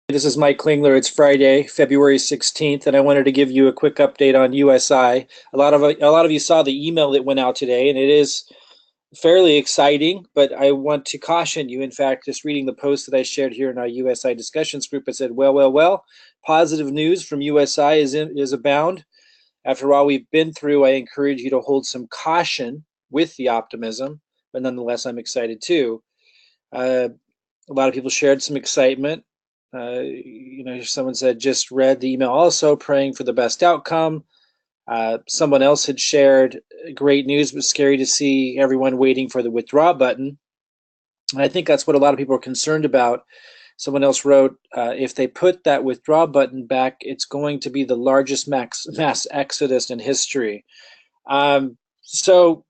This is Mike Klingler. It's Friday, February 16th, and I wanted to give you a quick update on USI. A lot of you saw the email that went out today, and it is fairly exciting, but I want to caution you. In fact, just reading the post that I shared here in our USI discussions group, it said, well, positive news from USI is abound. After all we've been through, I encourage you to hold some caution with the optimism, but nonetheless, I'm excited too. Uh, a lot of people shared some excitement. Someone said, just read the email also, praying for the best outcome. Someone else had shared great news, but scary to see everyone waiting for the withdraw button. And I think that's what a lot of people are concerned about. Someone else wrote, if they put that withdraw button back, it's going to be the largest mass exodus in history. So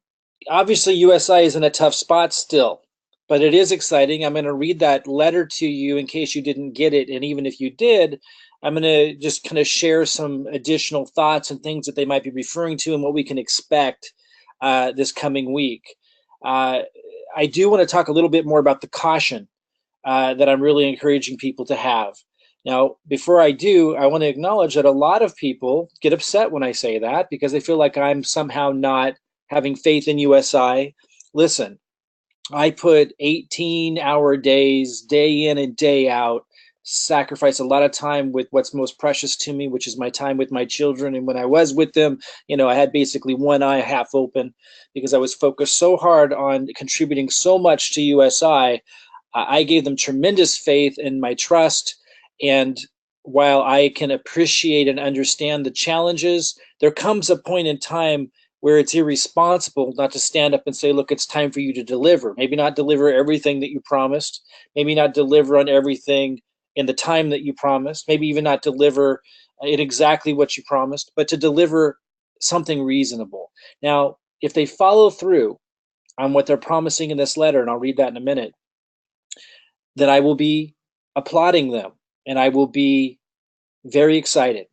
obviously, USI is in a tough spot still, but it is exciting. I'm going to read that letter to you in case you didn't get it. And even if you did, I'm going to just kind of share some additional thoughts and things that they might be referring to and what we can expect this coming week. Uh, I do want to talk a little bit more about the caution that I'm really encouraging people to have. Now, before I do, I want to acknowledge that a lot of people get upset when I say that because they feel like I'm somehow not having faith in USI. Listen, I put 18-hour days, day in and day out, sacrifice a lot of time with what's most precious to me, which is my time with my children. And when I was with them, I had basically one eye half open because I was focused so hard on contributing so much to USI. I gave them tremendous faith and my trust. And while I can appreciate and understand the challenges, there comes a point in time where it's irresponsible not to stand up and say, look, it's time for you to deliver. Maybe not deliver everything that you promised, maybe not deliver on everything in the time that you promised, maybe even not deliver in exactly what you promised, but to deliver something reasonable. Now, if they follow through on what they're promising in this letter, and I'll read that in a minute, then I will be applauding them and I will be very excited.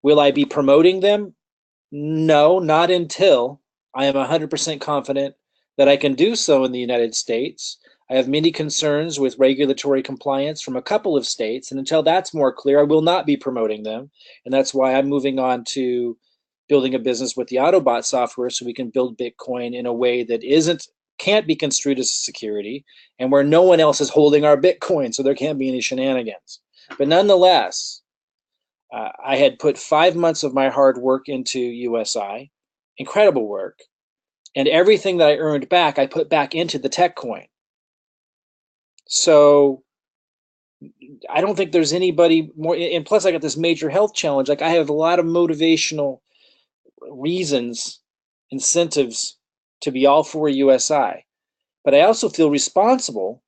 Will I be promoting them? No, not until I am 100% confident that I can do so in the United States. I have many concerns with regulatory compliance from a couple of states, and until that's more clear, I will not be promoting them. And that's why I'm moving on to building a business with the Autobot software so we can build Bitcoin in a way that can't be construed as security and where no one else is holding our Bitcoin, so there can't be any shenanigans. But nonetheless, I had put 5 months of my hard work into USI, incredible work, and everything that I earned back, I put back into the tech coin. So I don't think there's anybody more. And plus, I got this major health challenge. Like I have a lot of motivational reasons, incentives to be all for USI. But I also feel responsible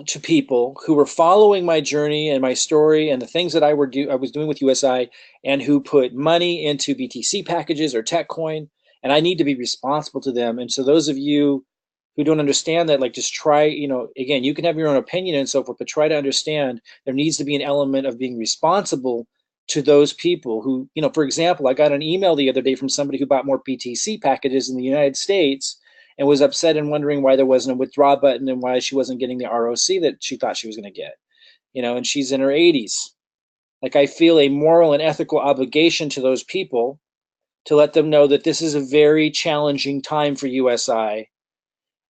to people who were following my journey and my story and the things that I was doing with USI and who put money into BTC packages or TechCoin, and I need to be responsible to them. And so those of you who don't understand that, like just try, again, you can have your own opinion and so forth, but try to understand there needs to be an element of being responsible to those people who, for example, I got an email the other day from somebody who bought more BTC packages in the United States and was upset and wondering why there wasn't a withdraw button and why she wasn't getting the ROC that she thought she was going to get. And she's in her 80s. Like I feel a moral and ethical obligation to those people to let them know that this is a very challenging time for USI,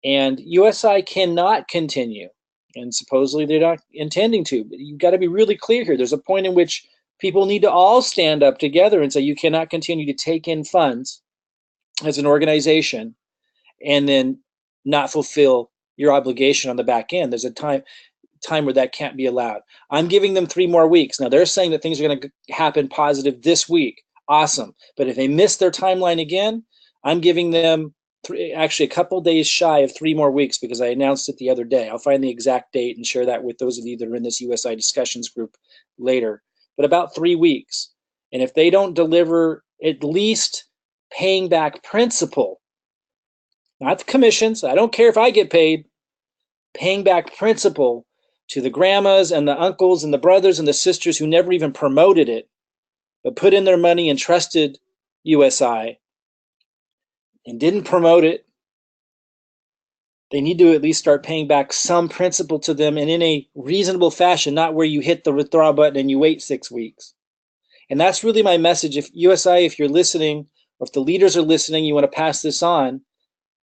and USI cannot continue. And supposedly they're not intending to, but you've got to be really clear here. There's a point in which people need to all stand up together and say you cannot continue to take in funds as an organization and then not fulfill your obligation on the back end. There's a time where that can't be allowed. I'm giving them 3 more weeks. Now they're saying that things are going to happen positive this week. Awesome. But if they miss their timeline again, I'm giving them actually a couple days shy of 3 more weeks because I announced it the other day. I'll find the exact date and share that with those of you that are in this USI discussions group later. But about 3 weeks. And if they don't deliver at least paying back principal, not the commissions, I don't care if I get paid, paying back principal to the grandmas and the uncles and the brothers and the sisters who never even promoted it, but put in their money and trusted USI and didn't promote it They need to at least start paying back some principal to them and in a reasonable fashion, not where you hit the withdraw button and you wait 6 weeks. And that's really my message. If USI, if you're listening, or if the leaders are listening, you want to pass this on.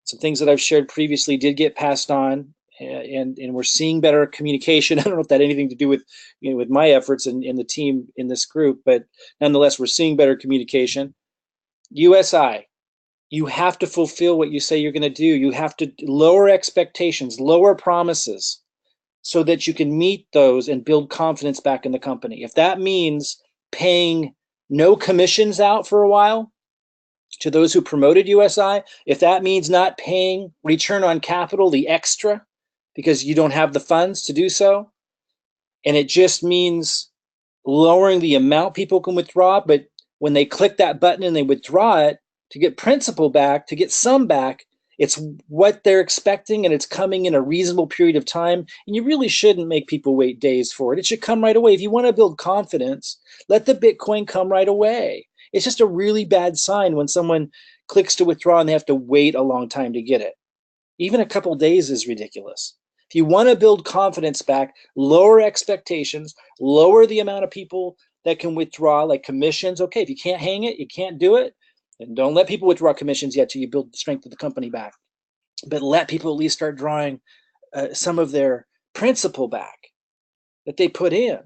Some things that I've shared previously did get passed on, and we're seeing better communication. I don't know if that had anything to do with with my efforts and the team in this group, but nonetheless, we're seeing better communication. USI, you have to fulfill what you say you're going to do. You have to lower expectations, lower promises, so that you can meet those and build confidence back in the company. If that means paying no commissions out for a while to those who promoted USI, if that means not paying return on capital, the extra, because you don't have the funds to do so, and it just means lowering the amount people can withdraw, but when they click that button and they withdraw it to get principal back, to get some back, it's what they're expecting and it's coming in a reasonable period of time. And you really shouldn't make people wait days for it. It should come right away. If you want to build confidence, let the Bitcoin come right away. It's just a really bad sign when someone clicks to withdraw and they have to wait a long time to get it. Even a couple days is ridiculous. If you want to build confidence back, lower expectations, lower the amount of people that can withdraw, like commissions. Okay, if you can't hang it, you can't do it, and don't let people withdraw commissions yet till you build the strength of the company back. But let people at least start drawing some of their principal back that they put in.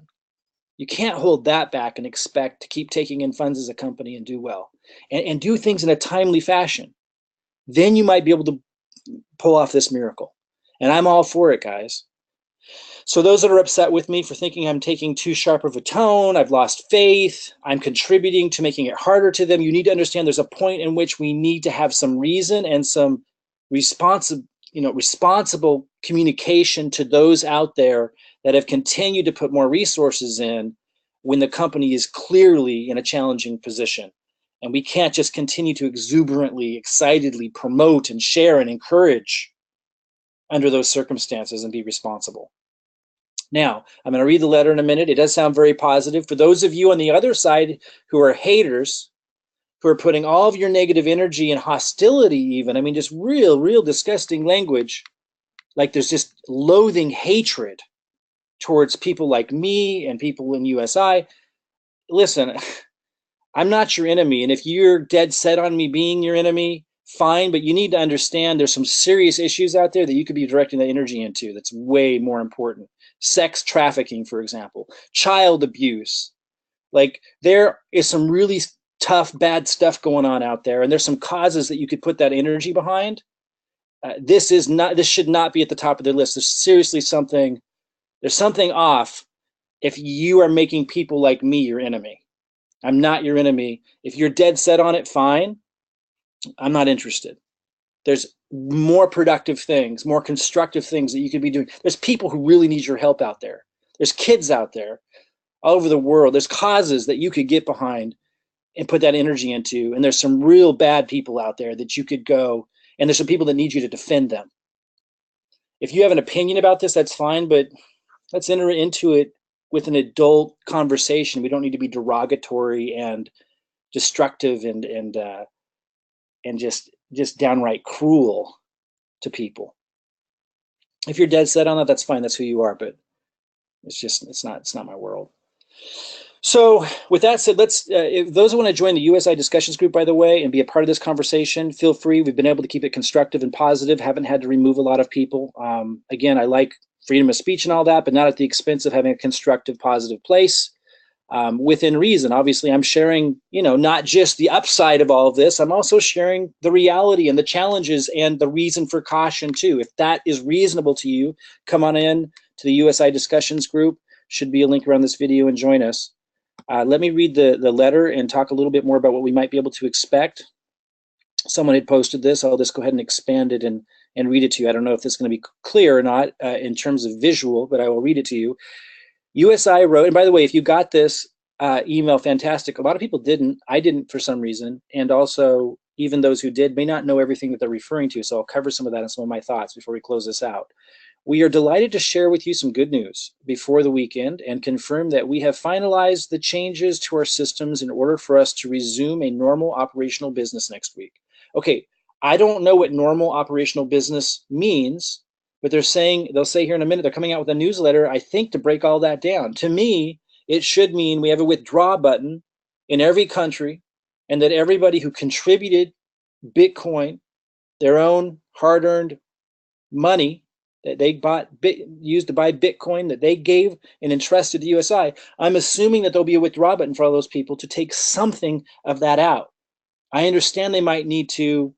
You can't hold that back and expect to keep taking in funds as a company and do well, and do things in a timely fashion. Then you might be able to pull off this miracle. And I'm all for it, guys. So those that are upset with me for thinking I'm taking too sharp of a tone, I've lost faith, I'm contributing to making it harder to them, you need to understand there's a point in which we need to have some reason and some responsible communication to those out there that have continued to put more resources in when the company is clearly in a challenging position. And we can't just continue to exuberantly, excitedly promote and share and encourage under those circumstances and be responsible. Now, I'm going to read the letter in a minute. It does sound very positive. For those of you on the other side who are haters, who are putting all of your negative energy and hostility even, I mean, just real disgusting language, like there's just loathing hatred towards people like me and people in USI. Listen, I'm not your enemy. And if you're dead set on me being your enemy, fine, but you need to understand there's some serious issues out there that you could be directing the energy into that's way more important. Sex trafficking, for example, child abuse. Like there is some really tough, bad stuff going on out there, and there's some causes that you could put that energy behind. This should not be at the top of the list. There's seriously something off if you are making people like me your enemy. I'm not your enemy. If you're dead set on it, fine. I'm not interested. There's more productive things, more constructive things that you could be doing. There's people who really need your help out there. There's kids out there all over the world. There's causes that you could get behind and put that energy into. And there's some real bad people out there that you could go, and there's some people that need you to defend them. If you have an opinion about this, that's fine, but let's enter into it with an adult conversation. We don't need to be derogatory and destructive and just downright cruel to people. If you're dead set on that, that's fine. That's who you are. But it's not my world. So with that said, let's if those who want to join the USI discussions group, by the way, and be a part of this conversation, feel free. We've been able to keep it constructive and positive. Haven't had to remove a lot of people. Again, I like freedom of speech and all that, but not at the expense of having a constructive, positive place. Within reason. Obviously, I'm sharing, not just the upside of all of this, I'm also sharing the reality and the challenges and the reason for caution too. If that is reasonable to you, come on in to the USI discussions group. Should be a link around this video and join us. Let me read the letter and talk a little bit more about what we might be able to expect. Someone had posted this. I'll just go ahead and expand it and read it to you. I don't know if this is going to be clear or not in terms of visual, but I will read it to you. USI wrote, and by the way, if you got this email, fantastic. A lot of people didn't. I didn't for some reason. And also, even those who did may not know everything that they're referring to. So I'll cover some of that and some of my thoughts before we close this out. We are delighted to share with you some good news before the weekend and confirm that we have finalized the changes to our systems in order for us to resume a normal operational business next week. Okay, I don't know what normal operational business means, but they'll say here in a minute, they're coming out with a newsletter, I think, to break all that down. To me, it should mean we have a withdraw button in every country, and that everybody who contributed Bitcoin, their own hard-earned money that they used to buy Bitcoin that they gave and entrusted to USI, I'm assuming that there'll be a withdraw button for all those people to take something of that out. I understand they might need to,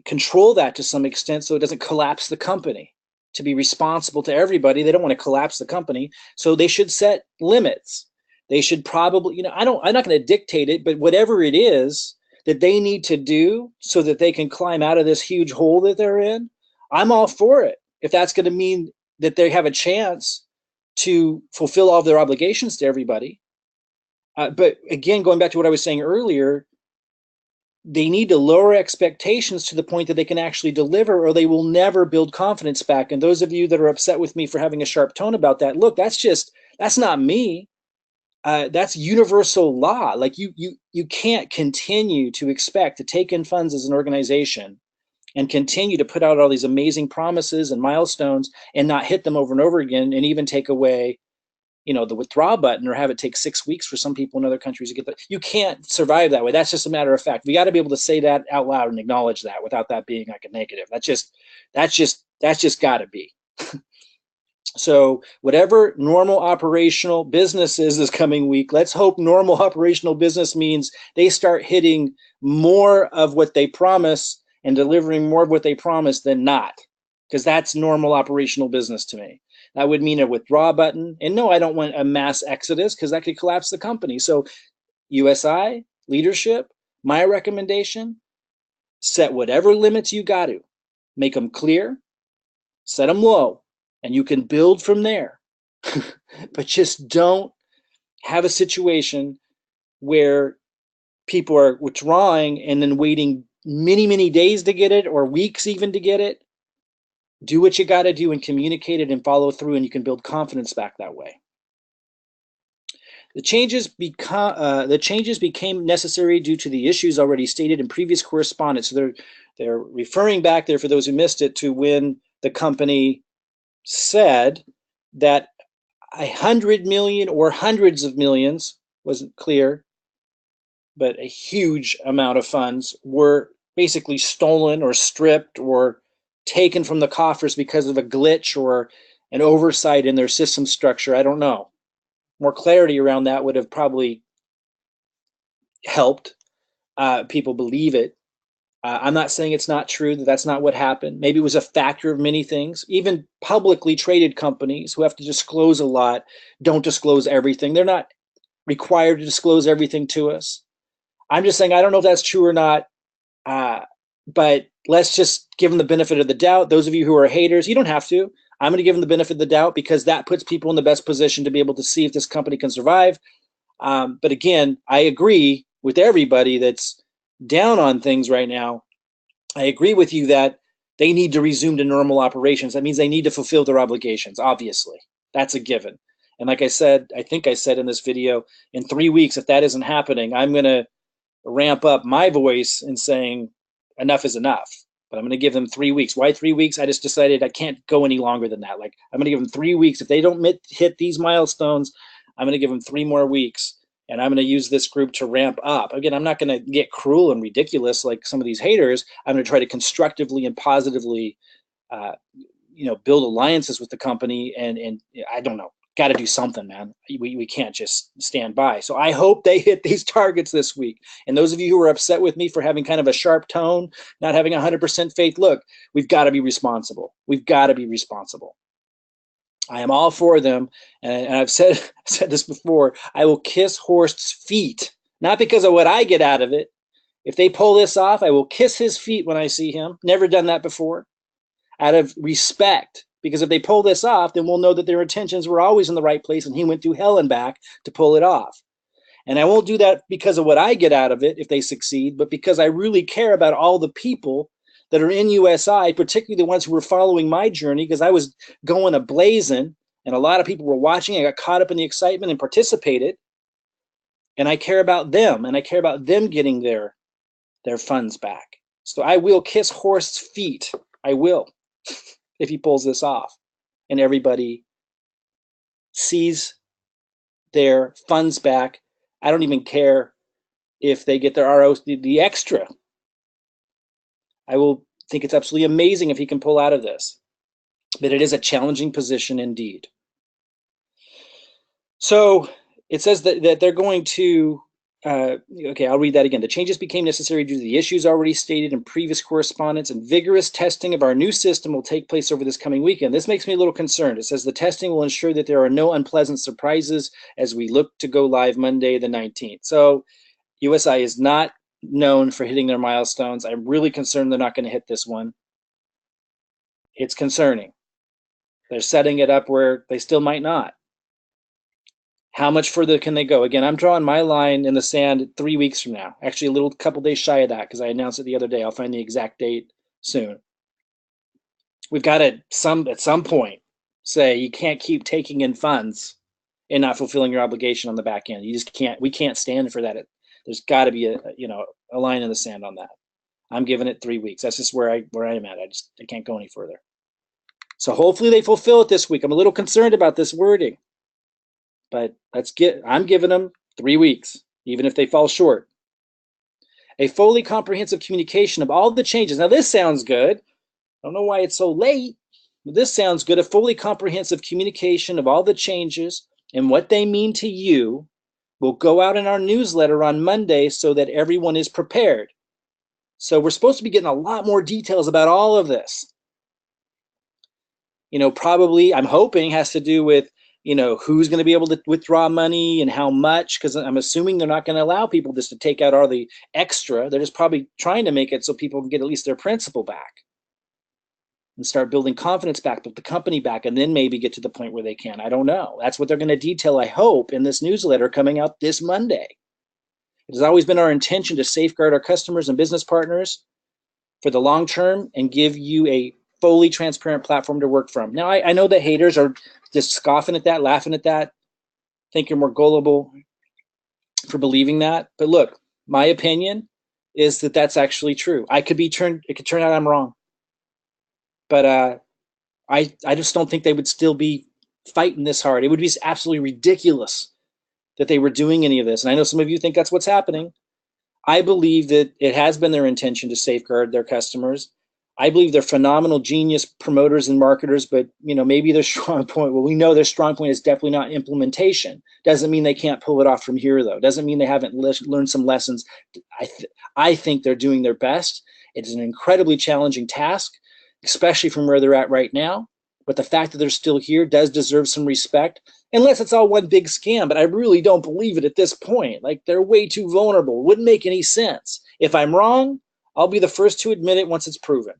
control that to some extent so it doesn't collapse the company. To be responsible to everybody, they don't want to collapse the company, so they should set limits. They should probably, I'm not going to dictate it, but whatever it is that they need to do so that they can climb out of this huge hole that they're in, I'm all for it. If that's going to mean that they have a chance to fulfill all of their obligations to everybody. But again, going back to what I was saying earlier, they need to lower expectations to the point that they can actually deliver, or they will never build confidence back. And those of you that are upset with me for having a sharp tone about that, look, that's not me. That's universal law. Like you can't continue to expect to take in funds as an organization and continue to put out all these amazing promises and milestones and not hit them over and over again, and even take away the withdraw button, or have it take 6 weeks for some people in other countries to get that. You can't survive that way. That's just a matter of fact. We got to be able to say that out loud and acknowledge that without that being like a negative. That's just got to be. So whatever normal operational business is this coming week, let's hope normal operational business means they start hitting more of what they promise and delivering more of what they promise than not, because that's normal operational business to me. That would mean a withdraw button. And no, I don't want a mass exodus, because that could collapse the company. So USI leadership, my recommendation, set whatever limits you got to. Make them clear, set them low, and you can build from there. But just don't have a situation where people are withdrawing and then waiting many, many days to get it, or weeks even to get it. Do what you got to do and communicate it and follow through, and you can build confidence back that way. The changes became necessary due to the issues already stated in previous correspondence. So they're referring back there, for those who missed it, to when the company said that 100 million or hundreds of millions, wasn't clear, but a huge amount of funds were basically stolen or stripped or taken from the coffers because of a glitch or an oversight in their system structure. I don't know. More clarity around that would have probably helped people believe it. I'm not saying it's not true, that that's not what happened. Maybe it was a factor of many things. Even publicly traded companies who have to disclose a lot don't disclose everything. They're not required to disclose everything to us. I'm just saying, I don't know if that's true or not, but let's just give them the benefit of the doubt. Those of you who are haters, you don't have to. I'm going to give them the benefit of the doubt, because that puts people in the best position to be able to see if this company can survive. But again, I agree with everybody that's down on things right now. I agree with you that they need to resume to normal operations. That means they need to fulfill their obligations, obviously. That's a given. And like I said, I think I said in this video, in 3 weeks, if that isn't happening, I'm going to ramp up my voice in saying enough is enough. But I'm going to give them 3 weeks. Why 3 weeks? I just decided I can't go any longer than that. Like, I'm going to give them 3 weeks. If they don't hit these milestones, I'm going to give them 3 more weeks. And I'm going to use this group to ramp up. Again, I'm not going to get cruel and ridiculous like some of these haters. I'm going to try to constructively and positively, build alliances with the company. And I don't know, got to do something, man. We can't just stand by. So I hope they hit these targets this week. And those of you who are upset with me for having kind of a sharp tone, not having 100% faith, look, we've got to be responsible. We've got to be responsible. I am all for them, and I've said this before. I will kiss Horst's feet, not because of what I get out of it. If they pull this off, I will kiss his feet when I see him. Never done that before, out of respect. Because if they pull this off, then we'll know that their intentions were always in the right place, and he went through hell and back to pull it off. And I won't do that because of what I get out of it if they succeed, but because I really care about all the people that are in USI, particularly the ones who were following my journey, because I was going ablazing and a lot of people were watching. I got caught up in the excitement and participated. And I care about them, and I care about them getting their their funds back. So I will kiss Horst's feet. I will, if he pulls this off. And everybody sees their funds back. I don't even care if they get their RO, the extra. I will think it's absolutely amazing if he can pull out of this. But it is a challenging position indeed. So it says that they're going to, okay, I'll read that again. The changes became necessary due to the issues already stated in previous correspondence, and vigorous testing of our new system will take place over this coming weekend. This makes me a little concerned. It says the testing will ensure that there are no unpleasant surprises as we look to go live Monday the 19th. So USI is not known for hitting their milestones. I'm really concerned they're not going to hit this one. It's concerning. They're setting it up where they still might not. How much further can they go? Again, I'm drawing my line in the sand 3 weeks from now. Actually, a little couple days shy of that because I announced it the other day. I'll find the exact date soon. We've got to at some point say you can't keep taking in funds and not fulfilling your obligation on the back end. You just can't. We can't stand for that. There's got to be a line in the sand on that. I'm giving it 3 weeks. That's just where I am at. I can't go any further. So hopefully they fulfill it this week. I'm a little concerned about this wording. But I'm giving them 3 weeks, even if they fall short. A fully comprehensive communication of all the changes. Now, this sounds good. I don't know why it's so late, but this sounds good. A fully comprehensive communication of all the changes and what they mean to you will go out in our newsletter on Monday so that everyone is prepared. So we're supposed to be getting a lot more details about all of this. Probably, I'm hoping, has to do with who's going to be able to withdraw money and how much, because I'm assuming they're not going to allow people just to take out all the extra. They're just probably trying to make it so people can get at least their principal back and start building confidence back, but the company back, and then maybe get to the point where they can. I don't know. That's what they're going to detail, I hope, in this newsletter coming out this Monday. It has always been our intention to safeguard our customers and business partners for the long term and give you a fully transparent platform to work from. Now, I know that haters are just scoffing at that, laughing at that, think you're more gullible for believing that. But look, my opinion is that that's actually true. It could turn out I'm wrong. But I just don't think they would still be fighting this hard. It would be absolutely ridiculous that they were doing any of this. And I know some of you think that's what's happening. I believe that it has been their intention to safeguard their customers. I believe they're phenomenal genius promoters and marketers, but maybe their strong point, well, we know their strong point is definitely not implementation. Doesn't mean they can't pull it off from here, though. Doesn't mean they haven't learned some lessons. I think they're doing their best. It is an incredibly challenging task, especially from where they're at right now. But the fact that they're still here does deserve some respect, unless it's all one big scam. But I really don't believe it at this point. Like, they're way too vulnerable. It wouldn't make any sense. If I'm wrong, I'll be the first to admit it once it's proven.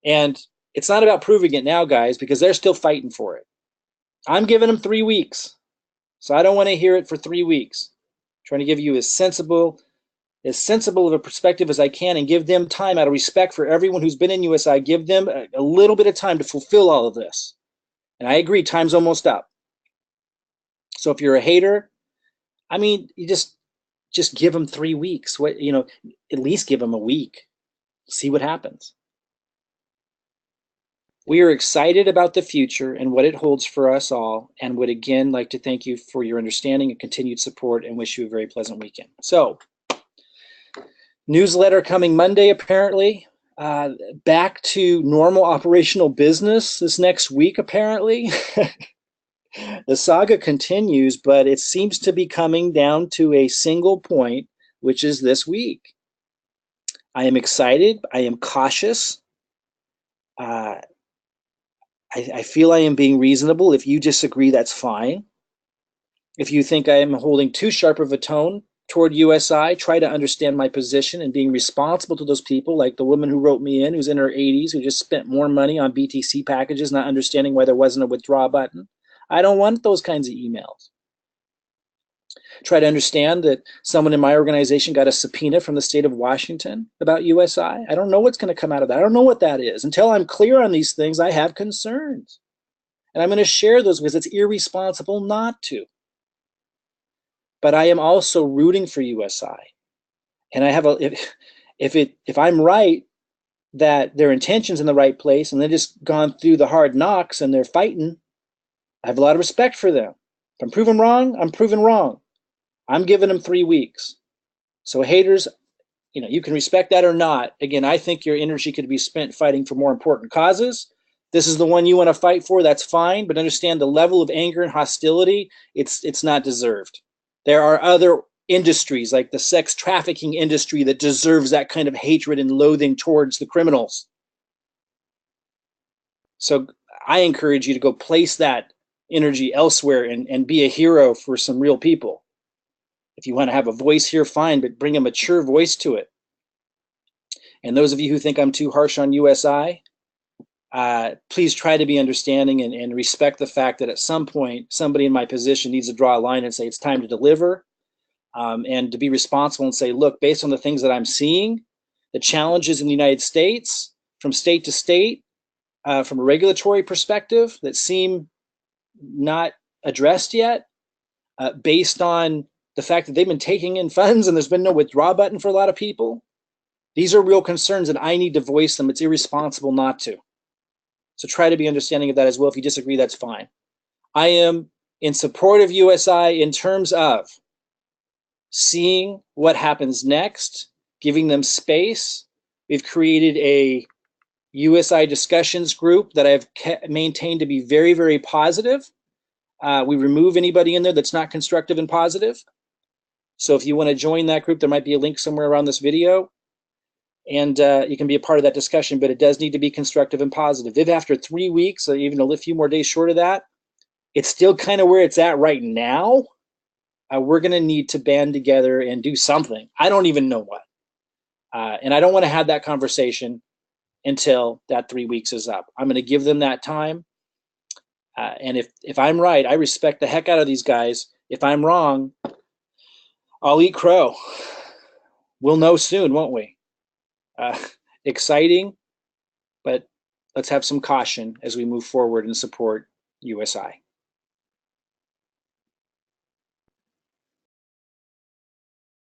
And it's not about proving it now, guys, because they're still fighting for it. I'm giving them 3 weeks. So I don't want to hear it for 3 weeks. I'm trying to give you as sensible of a perspective as I can and give them time out of respect for everyone who's been in USI. Give them a little bit of time to fulfill all of this. And I agree, time's almost up. So if you're a hater, I mean, you just give them 3 weeks. At least give them a week. See what happens. We are excited about the future and what it holds for us all, and would again like to thank you for your understanding and continued support and wish you a very pleasant weekend. So, newsletter coming Monday, apparently. Back to normal operational business this next week, apparently. The saga continues, but it seems to be coming down to a single point, which is this week. I am excited. I am cautious. I feel I am being reasonable. If you disagree, that's fine. If you think I am holding too sharp of a tone toward USI, try to understand my position and being responsible to those people, like the woman who wrote me in, who's in her 80s, who just spent more money on BTC packages, not understanding why there wasn't a withdraw button. I don't want those kinds of emails. Try to understand that someone in my organization got a subpoena from the state of Washington about USI. I don't know what's going to come out of that. I don't know what that is. Until I'm clear on these things, I have concerns. And I'm going to share those because it's irresponsible not to. But I am also rooting for USI. And I have a if I'm right that their intention's in the right place and they've just gone through the hard knocks and they're fighting, I have a lot of respect for them. If I'm proven wrong, I'm proven wrong. I'm giving them 3 weeks. So haters, you can respect that or not. Again, I think your energy could be spent fighting for more important causes. This is the one you want to fight for, that's fine, but understand the level of anger and hostility, it's not deserved. There are other industries like the sex trafficking industry that deserves that kind of hatred and loathing towards the criminals. So I encourage you to go place that energy elsewhere and be a hero for some real people. If you want to have a voice here, fine, but bring a mature voice to it. And those of you who think I'm too harsh on USI, please try to be understanding and respect the fact that at some point, somebody in my position needs to draw a line and say it's time to deliver, and to be responsible and say, look, based on the things that I'm seeing, the challenges in the United States, from state to state, from a regulatory perspective that seem not addressed yet, based on the fact that they've been taking in funds and there's been no withdraw button for a lot of people. These are real concerns and I need to voice them. It's irresponsible not to. So try to be understanding of that as well. If you disagree, that's fine. I am in support of USI in terms of seeing what happens next, giving them space. We've created a USI discussions group that I've maintained to be very, very positive. We remove anybody in there that's not constructive and positive. So if you want to join that group, there might be a link somewhere around this video. And you can be a part of that discussion, but it does need to be constructive and positive. If after 3 weeks, or even a few more days short of that, it's still kind of where it's at right now, we're going to need to band together and do something. I don't even know what. And I don't want to have that conversation until that 3 weeks is up. I'm going to give them that time. And if I'm right, I respect the heck out of these guys. If I'm wrong, I'll eat crow. We'll know soon, won't we? Exciting, but let's have some caution as we move forward and support USI.